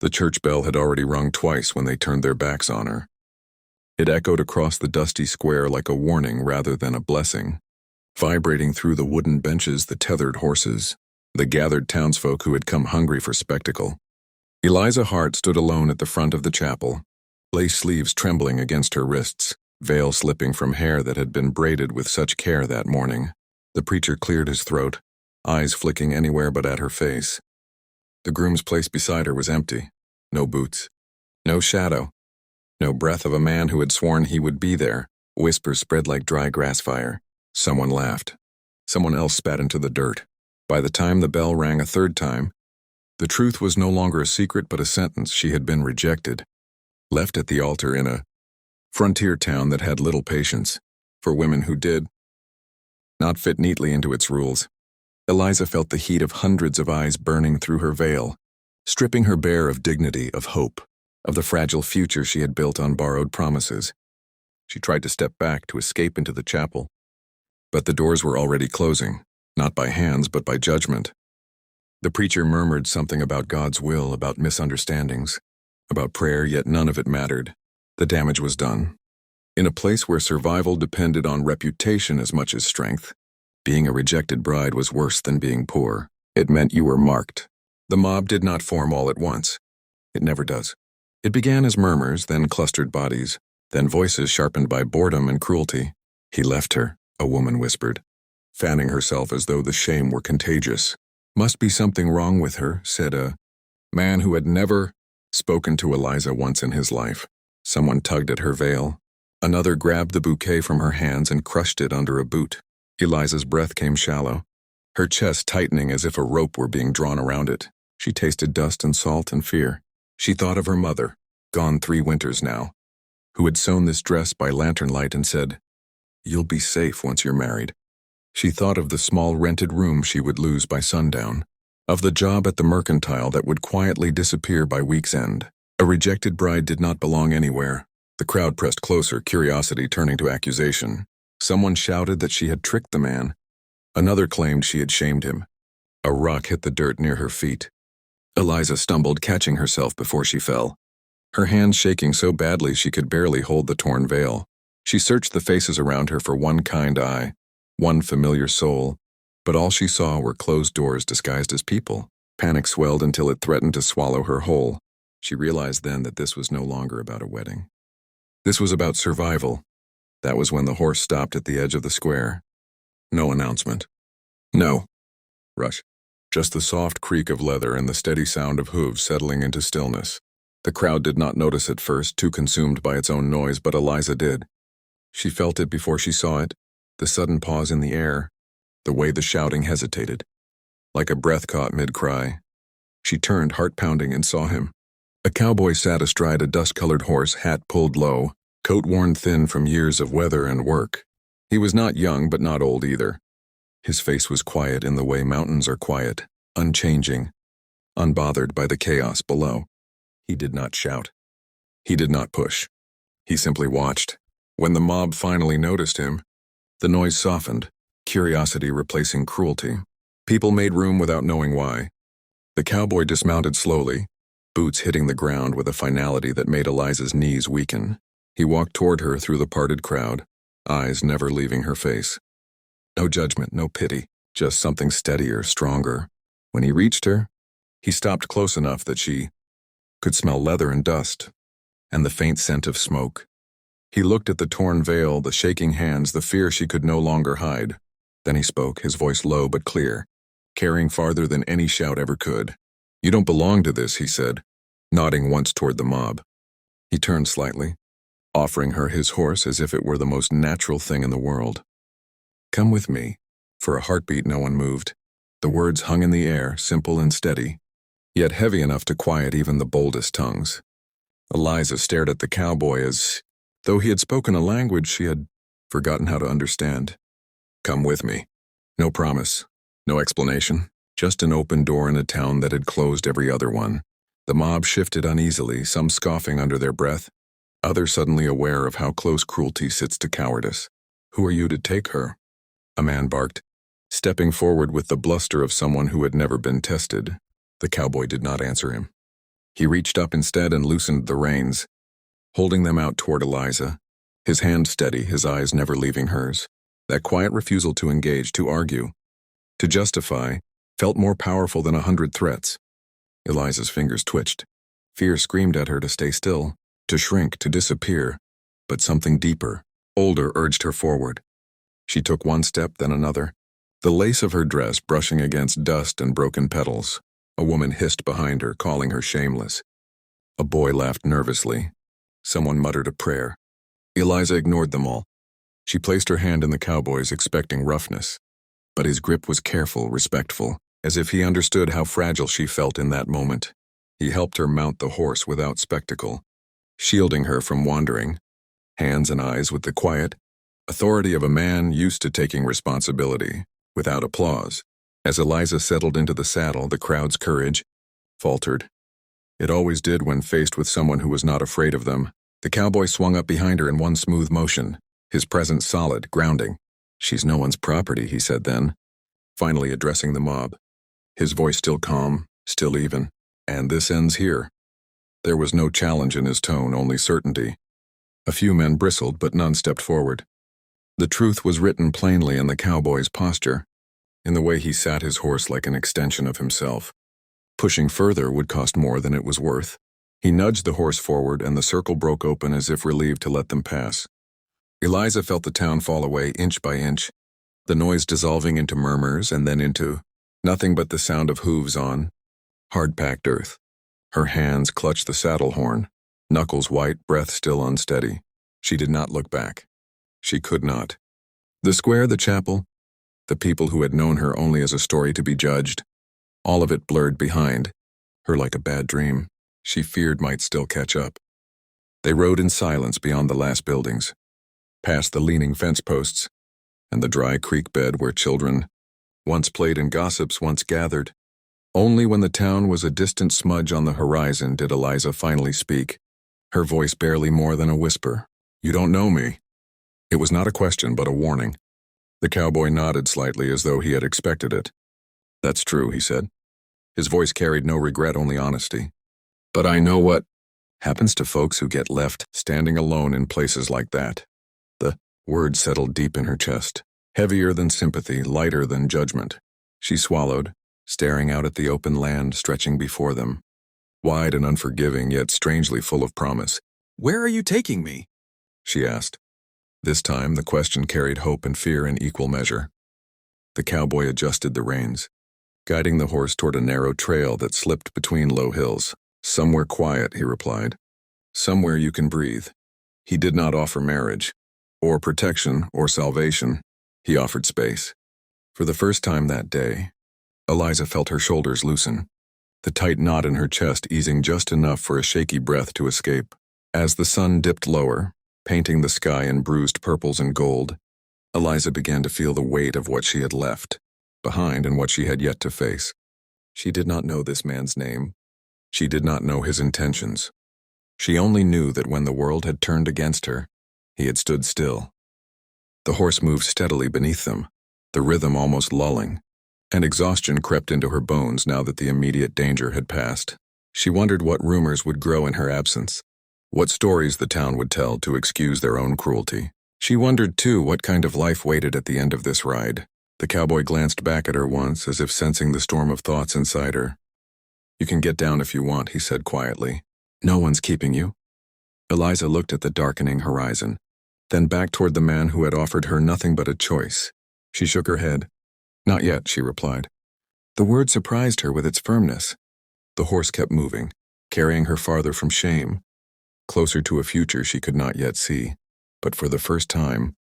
The church bell had already rung twice when they turned their backs on her. It echoed across the dusty square like a warning rather than a blessing, vibrating through the wooden benches, the tethered horses, the gathered townsfolk who had come hungry for spectacle. Eliza Hart stood alone at the front of the chapel, lace sleeves trembling against her wrists, veil slipping from hair that had been braided with such care that morning. The preacher cleared his throat, eyes flicking anywhere but at her face. The groom's place beside her was empty. No boots. No shadow. No breath of a man who had sworn he would be there. Whispers spread like dry grass fire. Someone laughed. Someone else spat into the dirt. By the time the bell rang a third time, the truth was no longer a secret but a sentence. She had been rejected. Left at the altar in a frontier town that had little patience for women who did not fit neatly into its rules. Eliza felt the heat of hundreds of eyes burning through her veil, stripping her bare of dignity, of hope, of the fragile future she had built on borrowed promises. She tried to step back to escape into the chapel, but the doors were already closing, not by hands but by judgment. The preacher murmured something about God's will, about misunderstandings, about prayer, yet none of it mattered. The damage was done. In a place where survival depended on reputation as much as strength, being a rejected bride was worse than being poor. It meant you were marked. The mob did not form all at once. It never does. It began as murmurs, then clustered bodies, then voices sharpened by boredom and cruelty. He left her, a woman whispered, fanning herself as though the shame were contagious. Must be something wrong with her, said a man who had never spoken to Eliza once in his life. Someone tugged at her veil. Another grabbed the bouquet from her hands and crushed it under a boot. Eliza's breath came shallow, her chest tightening as if a rope were being drawn around it. She tasted dust and salt and fear. She thought of her mother, gone 3 winters now, who had sewn this dress by lantern light and said, "You'll be safe once you're married." She thought of the small rented room she would lose by sundown, of the job at the mercantile that would quietly disappear by week's end. A rejected bride did not belong anywhere. The crowd pressed closer, curiosity turning to accusation. Someone shouted that she had tricked the man. Another claimed she had shamed him. A rock hit the dirt near her feet. Eliza stumbled, catching herself before she fell, her hands shaking so badly she could barely hold the torn veil. She searched the faces around her for one kind eye, one familiar soul, but all she saw were closed doors disguised as people. Panic swelled until it threatened to swallow her whole. She realized then that this was no longer about a wedding. This was about survival. That was when the horse stopped at the edge of the square. No announcement. No rush. Just the soft creak of leather and the steady sound of hooves settling into stillness. The crowd did not notice at first, too consumed by its own noise, but Eliza did. She felt it before she saw it, the sudden pause in the air, the way the shouting hesitated, like a breath caught mid-cry. She turned, heart pounding, and saw him. A cowboy sat astride a dust-colored horse, hat pulled low, coat worn thin from years of weather and work. He was not young, but not old either. His face was quiet in the way mountains are quiet, unchanging, unbothered by the chaos below. He did not shout. He did not push. He simply watched. When the mob finally noticed him, the noise softened, curiosity replacing cruelty. People made room without knowing why. The cowboy dismounted slowly, boots hitting the ground with a finality that made Eliza's knees weaken. He walked toward her through the parted crowd, eyes never leaving her face. No judgment, no pity, just something steadier, stronger. When he reached her, he stopped close enough that she could smell leather and dust, and the faint scent of smoke. He looked at the torn veil, the shaking hands, the fear she could no longer hide. Then he spoke, his voice low but clear, carrying farther than any shout ever could. "You don't belong to this," he said, nodding once toward the mob. He turned slightly, offering her his horse as if it were the most natural thing in the world. "Come with me." For a heartbeat, no one moved. The words hung in the air, simple and steady, yet heavy enough to quiet even the boldest tongues. Eliza stared at the cowboy as though he had spoken a language she had forgotten how to understand. "Come with me." No promise, no explanation, just an open door in a town that had closed every other one. The mob shifted uneasily, some scoffing under their breath, others suddenly aware of how close cruelty sits to cowardice. "Who are you to take her?" a man barked, stepping forward with the bluster of someone who had never been tested. The cowboy did not answer him. He reached up instead and loosened the reins, holding them out toward Eliza, his hand steady, his eyes never leaving hers. That quiet refusal to engage, to argue, to justify, felt more powerful than 100 threats. Eliza's fingers twitched. Fear screamed at her to stay still, to shrink, to disappear, but something deeper, older, urged her forward. She took one step, then another, the lace of her dress brushing against dust and broken petals. A woman hissed behind her, calling her shameless. A boy laughed nervously. Someone muttered a prayer. Eliza ignored them all. She placed her hand in the cowboy's, expecting roughness. But his grip was careful, respectful, as if he understood how fragile she felt in that moment. He helped her mount the horse without spectacle, shielding her from wandering, hands and eyes with the quiet authority of a man used to taking responsibility, without applause. As Eliza settled into the saddle, the crowd's courage faltered. It always did when faced with someone who was not afraid of them. The cowboy swung up behind her in one smooth motion, his presence solid, grounding. "She's no one's property," he said then, finally addressing the mob. His voice still calm, still even. "And this ends here." There was no challenge in his tone, only certainty. A few men bristled, but none stepped forward. The truth was written plainly in the cowboy's posture, in the way he sat his horse like an extension of himself. Pushing further would cost more than it was worth. He nudged the horse forward, and the circle broke open as if relieved to let them pass. Eliza felt the town fall away inch by inch, the noise dissolving into murmurs and then into nothing but the sound of hooves on hard-packed earth. Her hands clutched the saddle horn, knuckles white, breath still unsteady. She did not look back. She could not. The square, the chapel, the people who had known her only as a story to be judged, all of it blurred behind her like a bad dream she feared might still catch up. They rode in silence beyond the last buildings, past the leaning fence posts, and the dry creek bed where children once played and gossips once gathered. Only when the town was a distant smudge on the horizon did Eliza finally speak, her voice barely more than a whisper. "You don't know me." It was not a question, but a warning. The cowboy nodded slightly as though he had expected it. "That's true," he said. His voice carried no regret, only honesty. "But I know what happens to folks who get left standing alone in places like that." The word settled deep in her chest, heavier than sympathy, lighter than judgment. She swallowed, staring out at the open land stretching before them, wide and unforgiving, yet strangely full of promise. "Where are you taking me?" she asked. This time the question carried hope and fear in equal measure. The cowboy adjusted the reins, guiding the horse toward a narrow trail that slipped between low hills. "Somewhere quiet," he replied. "Somewhere you can breathe." He did not offer marriage, or protection, or salvation. He offered space. For the first time that day, Eliza felt her shoulders loosen, the tight knot in her chest easing just enough for a shaky breath to escape. As the sun dipped lower, painting the sky in bruised purples and gold, Eliza began to feel the weight of what she had left behind and what she had yet to face. She did not know this man's name. She did not know his intentions. She only knew that when the world had turned against her, he had stood still. The horse moved steadily beneath them, the rhythm almost lulling, and exhaustion crept into her bones now that the immediate danger had passed. She wondered what rumors would grow in her absence, what stories the town would tell to excuse their own cruelty. She wondered, too, what kind of life waited at the end of this ride. The cowboy glanced back at her once, as if sensing the storm of thoughts inside her. "You can get down if you want," he said quietly. "No one's keeping you." Eliza looked at the darkening horizon, then back toward the man who had offered her nothing but a choice. She shook her head. "Not yet," she replied. The word surprised her with its firmness. The horse kept moving, carrying her farther from shame, closer to a future she could not yet see, but for the first time,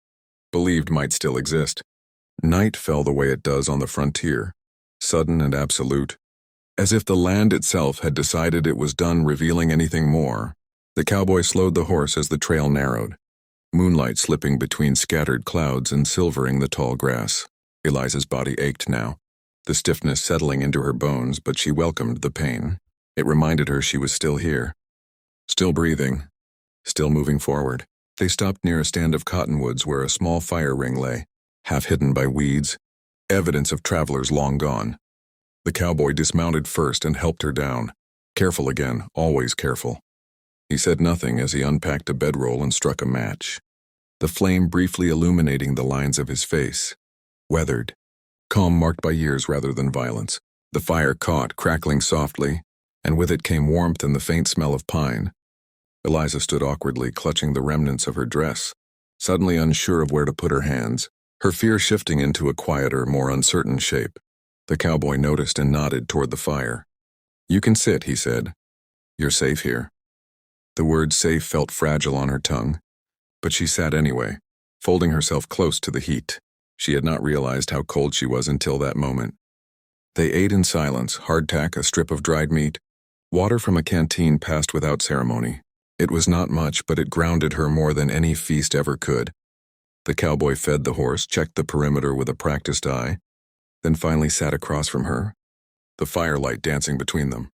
believed might still exist. Night fell the way it does on the frontier, sudden and absolute, as if the land itself had decided it was done revealing anything more. The cowboy slowed the horse as the trail narrowed, moonlight slipping between scattered clouds and silvering the tall grass. Eliza's body ached now, the stiffness settling into her bones, but she welcomed the pain. It reminded her she was still here, still breathing, still moving forward. They stopped near a stand of cottonwoods where a small fire ring lay, half hidden by weeds, evidence of travelers long gone. The cowboy dismounted first and helped her down, Careful again, always careful. He said nothing as he unpacked a bedroll and struck a match, the flame briefly illuminating the lines of his face. Weathered, calm marked by years rather than violence. The fire caught, crackling softly, and with it came warmth and the faint smell of pine. Eliza stood awkwardly, clutching the remnants of her dress, suddenly unsure of where to put her hands, her fear shifting into a quieter, more uncertain shape. The cowboy noticed and nodded toward the fire. "You can sit," he said. "You're safe here." The word safe felt fragile on her tongue, but she sat anyway, folding herself close to the heat. She had not realized how cold she was until that moment. They ate in silence, hardtack, a strip of dried meat. Water from a canteen passed without ceremony. It was not much, but it grounded her more than any feast ever could. The cowboy fed the horse, checked the perimeter with a practiced eye, then finally sat across from her, the firelight dancing between them.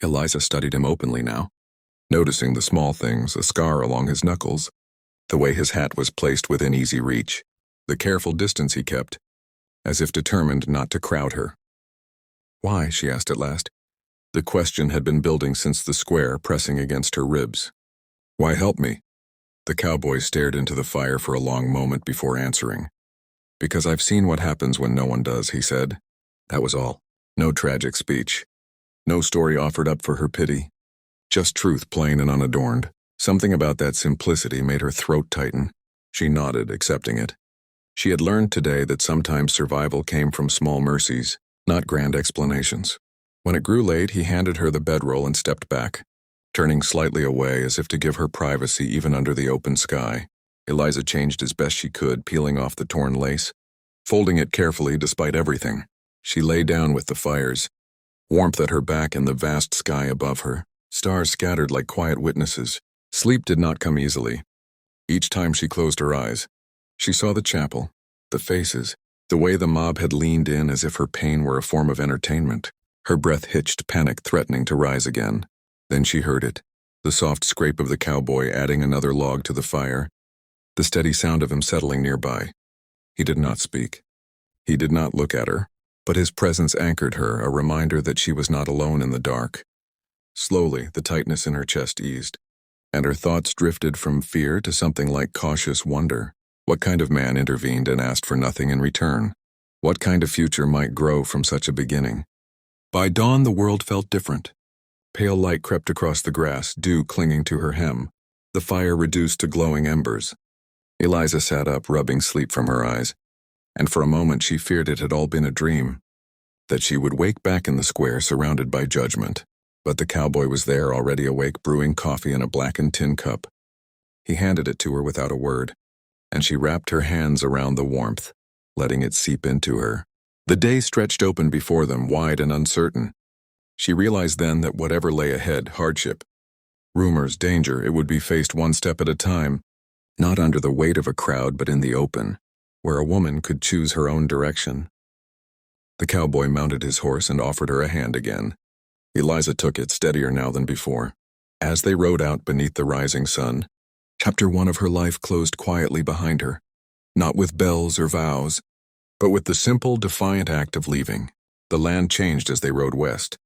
Eliza studied him openly now, noticing the small things, a scar along his knuckles, the way his hat was placed within easy reach, the careful distance he kept, as if determined not to crowd her. "Why?" she asked at last. The question had been building since the square, pressing against her ribs. "Why help me?" The cowboy stared into the fire for a long moment before answering. "Because I've seen what happens when no one does," he said. That was all. No tragic speech. No story offered up for her pity. Just truth, plain and unadorned. Something about that simplicity made her throat tighten. She nodded, accepting it. She had learned today that sometimes survival came from small mercies, not grand explanations. When it grew late, he handed her the bedroll and stepped back, turning slightly away as if to give her privacy even under the open sky. Eliza changed as best she could, peeling off the torn lace, folding it carefully despite everything. She lay down with the fires, warmth at her back and the vast sky above her, stars scattered like quiet witnesses. Sleep did not come easily. Each time she closed her eyes, she saw the chapel, the faces, the way the mob had leaned in as if her pain were a form of entertainment. Her breath hitched, panic threatening to rise again. Then she heard it, the soft scrape of the cowboy adding another log to the fire, the steady sound of him settling nearby. He did not speak. He did not look at her, but his presence anchored her, a reminder that she was not alone in the dark. Slowly, the tightness in her chest eased, and her thoughts drifted from fear to something like cautious wonder. What kind of man intervened and asked for nothing in return? What kind of future might grow from such a beginning? By dawn, the world felt different. Pale light crept across the grass, dew clinging to her hem, the fire reduced to glowing embers. Eliza sat up, rubbing sleep from her eyes, and for a moment she feared it had all been a dream, that she would wake back in the square surrounded by judgment. But the cowboy was there, already awake, brewing coffee in a blackened tin cup. He handed it to her without a word, and she wrapped her hands around the warmth, letting it seep into her. The day stretched open before them, wide and uncertain. She realized then that whatever lay ahead, hardship, rumors, danger, it would be faced one step at a time, not under the weight of a crowd but in the open, where a woman could choose her own direction. The cowboy mounted his horse and offered her a hand again. Eliza took it, steadier now than before. As they rode out beneath the rising sun, Chapter 1 of her life closed quietly behind her, not with bells or vows, but with the simple, defiant act of leaving. The land changed as they rode west,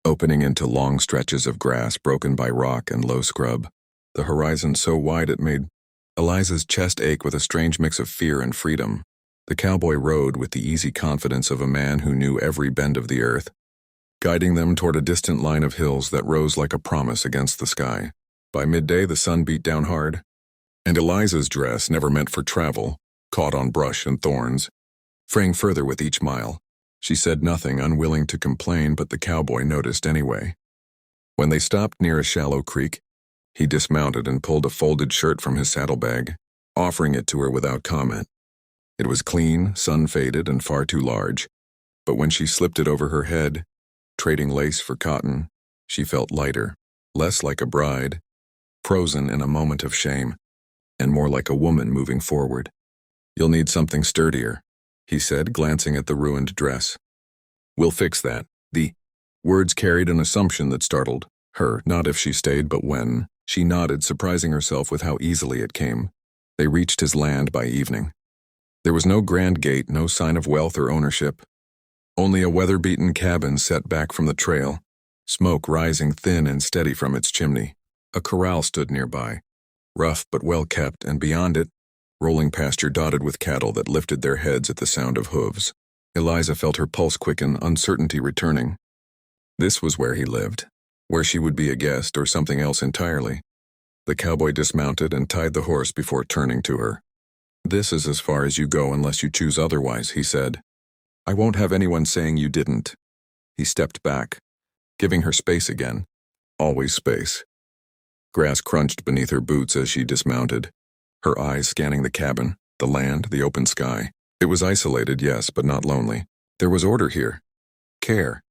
opening into long stretches of grass broken by rock and low scrub, the horizon so wide it made Eliza's chest ache with a strange mix of fear and freedom. The cowboy rode with the easy confidence of a man who knew every bend of the earth, guiding them toward a distant line of hills that rose like a promise against the sky. By midday, the sun beat down hard, and Eliza's dress, never meant for travel, caught on brush and thorns, fraying further with each mile. She said nothing, unwilling to complain, but the cowboy noticed anyway. When they stopped near a shallow creek, he dismounted and pulled a folded shirt from his saddlebag, offering it to her without comment. It was clean, sun-faded, and far too large, but when she slipped it over her head, trading lace for cotton, she felt lighter, less like a bride, frozen in a moment of shame, and more like a woman moving forward. "You'll need something sturdier," he said, glancing at the ruined dress. "We'll fix that." The words carried an assumption that startled her, not if she stayed but when. She nodded, surprising herself with how easily it came. They reached his land by evening. There was no grand gate, no sign of wealth or ownership. Only a weather-beaten cabin set back from the trail, smoke rising thin and steady from its chimney. A corral stood nearby, rough but well kept, and beyond it, rolling pasture dotted with cattle that lifted their heads at the sound of hooves. Eliza felt her pulse quicken, uncertainty returning. This was where he lived, where she would be a guest or something else entirely. The cowboy dismounted and tied the horse before turning to her. "This is as far as you go unless you choose otherwise," he said. "I won't have anyone saying you didn't." He stepped back, giving her space again. Always space. Grass crunched beneath her boots as she dismounted, her eyes scanning the cabin, the land, the open sky. It was isolated, yes, but not lonely. There was order here. Care.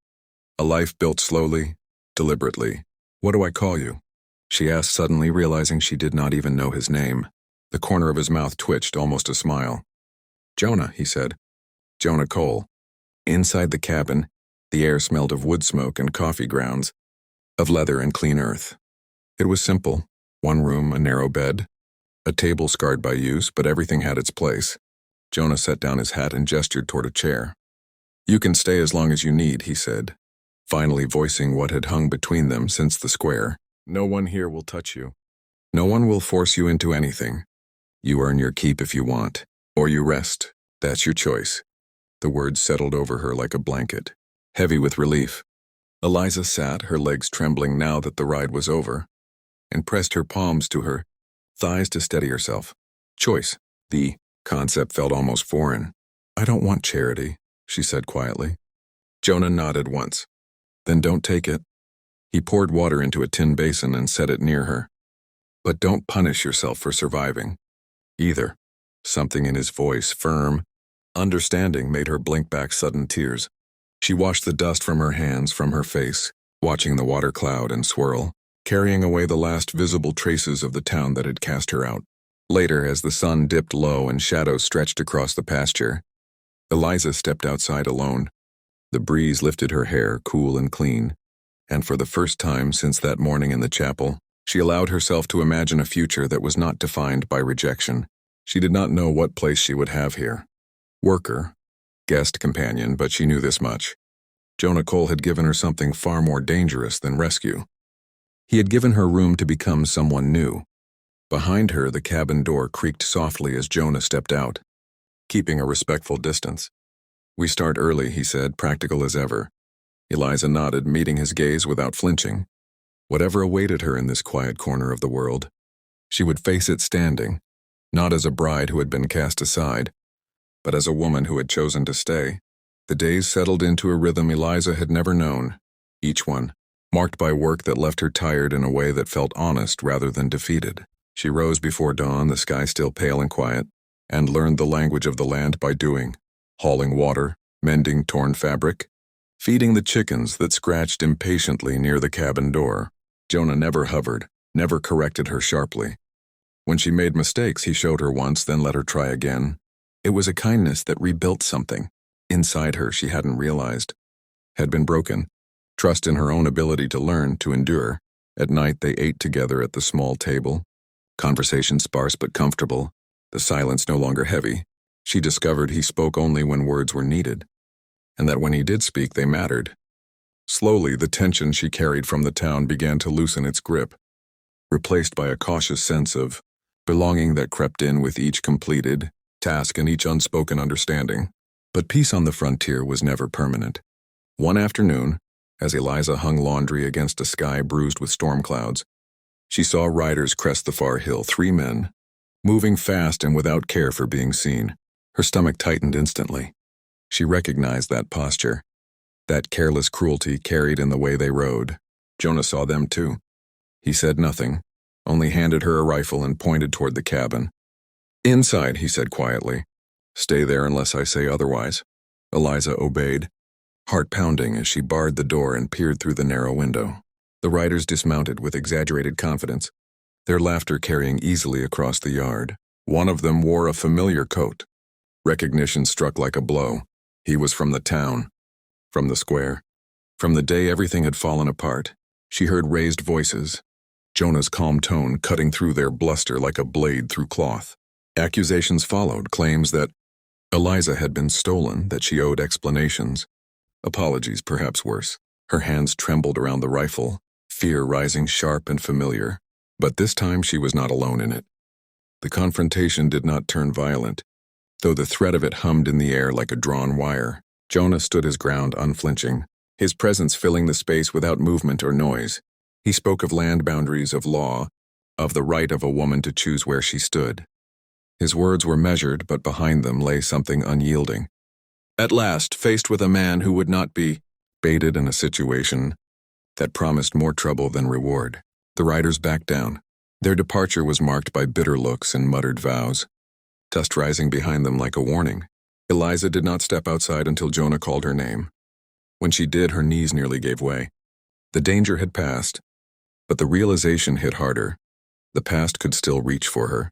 A life built slowly, deliberately. "What do I call you?" she asked suddenly, realizing she did not even know his name. The corner of his mouth twitched, almost a smile. "Jonah," he said. "Jonah Cole." Inside the cabin, the air smelled of wood smoke and coffee grounds, of leather and clean earth. It was simple. One room, a narrow bed, a table scarred by use, but everything had its place. Jonah set down his hat and gestured toward a chair. "You can stay as long as you need," he said, finally voicing what had hung between them since the square. "No one here will touch you. No one will force you into anything. You earn your keep if you want, or you rest. That's your choice." The words settled over her like a blanket, heavy with relief. Eliza sat, her legs trembling now that the ride was over, and pressed her palms to her thighs to steady herself. Choice. The concept felt almost foreign. "I don't want charity," she said quietly. Jonah nodded once. "Then don't take it." He poured water into a tin basin and set it near her. "But don't punish yourself for surviving. Either." Something in his voice, firm, understanding, made her blink back sudden tears. She washed the dust from her hands, from her face, watching the water cloud and swirl, carrying away the last visible traces of the town that had cast her out. Later, as the sun dipped low and shadows stretched across the pasture, Eliza stepped outside alone. The breeze lifted her hair, cool and clean, and for the first time since that morning in the chapel, she allowed herself to imagine a future that was not defined by rejection. She did not know what place she would have here. Worker, guest companion, but she knew this much. Jonah Cole had given her something far more dangerous than rescue. He had given her room to become someone new. Behind her, the cabin door creaked softly as Jonah stepped out, keeping a respectful distance. "We start early," he said, practical as ever. Eliza nodded, meeting his gaze without flinching. Whatever awaited her in this quiet corner of the world, she would face it standing, not as a bride who had been cast aside, but as a woman who had chosen to stay. The days settled into a rhythm Eliza had never known, each one marked by work that left her tired in a way that felt honest rather than defeated. She rose before dawn, the sky still pale and quiet, and learned the language of the land by doing, hauling water, mending torn fabric, feeding the chickens that scratched impatiently near the cabin door. Jonah never hovered, never corrected her sharply. When she made mistakes, he showed her once, then let her try again. It was a kindness that rebuilt something inside her she hadn't realized had been broken. Trust in her own ability to learn, to endure. At night they ate together at the small table. Conversation sparse but comfortable, the silence no longer heavy. She discovered he spoke only when words were needed, and that when he did speak they mattered. Slowly, the tension she carried from the town began to loosen its grip, replaced by a cautious sense of belonging that crept in with each completed task and each unspoken understanding. But peace on the frontier was never permanent. One afternoon, as Eliza hung laundry against a sky bruised with storm clouds, she saw riders crest the far hill, 3 men, moving fast and without care for being seen. Her stomach tightened instantly. She recognized that posture, that careless cruelty carried in the way they rode. Jonah saw them too. He said nothing, only handed her a rifle and pointed toward the cabin. "Inside," he said quietly. "Stay there unless I say otherwise." Eliza obeyed, heart pounding as she barred the door and peered through the narrow window. The riders dismounted with exaggerated confidence, their laughter carrying easily across the yard. One of them wore a familiar coat. Recognition struck like a blow. He was from the town, from the square. From the day everything had fallen apart, she heard raised voices, Jonah's calm tone cutting through their bluster like a blade through cloth. Accusations followed, claims that Eliza had been stolen, that she owed explanations. Apologies, perhaps worse. Her hands trembled around the rifle, fear rising sharp and familiar. But this time she was not alone in it. The confrontation did not turn violent, though the threat of it hummed in the air like a drawn wire. Jonah stood his ground unflinching, his presence filling the space without movement or noise. He spoke of land boundaries, of law, of the right of a woman to choose where she stood. His words were measured, but behind them lay something unyielding. At last, faced with a man who would not be baited in a situation that promised more trouble than reward, the riders backed down. Their departure was marked by bitter looks and muttered vows, dust rising behind them like a warning. Eliza did not step outside until Jonah called her name. When she did, her knees nearly gave way. The danger had passed, but the realization hit harder. The past could still reach for her.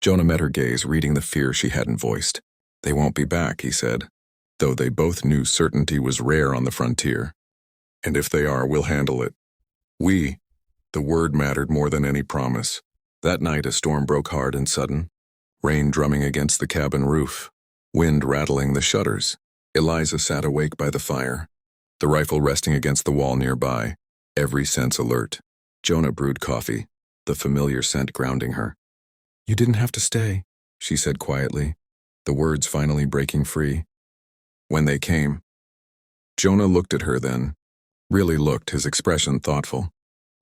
Jonah met her gaze, reading the fear she hadn't voiced. They won't be back, he said, though they both knew certainty was rare on the frontier. And if they are, we'll handle it. The word mattered more than any promise. That night a storm broke hard and sudden, rain drumming against the cabin roof, wind rattling the shutters. Eliza sat awake by the fire, the rifle resting against the wall nearby, every sense alert. Jonah brewed coffee, the familiar scent grounding her. "You didn't have to stay," she said quietly, the words finally breaking free. When they came, Jonah looked at her then, really looked, his expression thoughtful.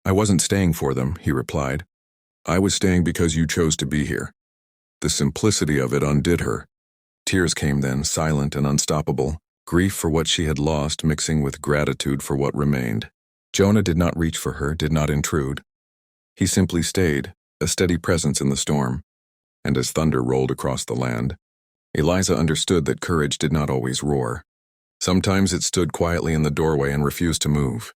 "I wasn't staying for them," he replied. "I was staying because you chose to be here." The simplicity of it undid her. Tears came then, silent and unstoppable, grief for what she had lost mixing with gratitude for what remained. Jonah did not reach for her, did not intrude. He simply stayed, a steady presence in the storm. And as thunder rolled across the land, Eliza understood that courage did not always roar. Sometimes it stood quietly in the doorway and refused to move.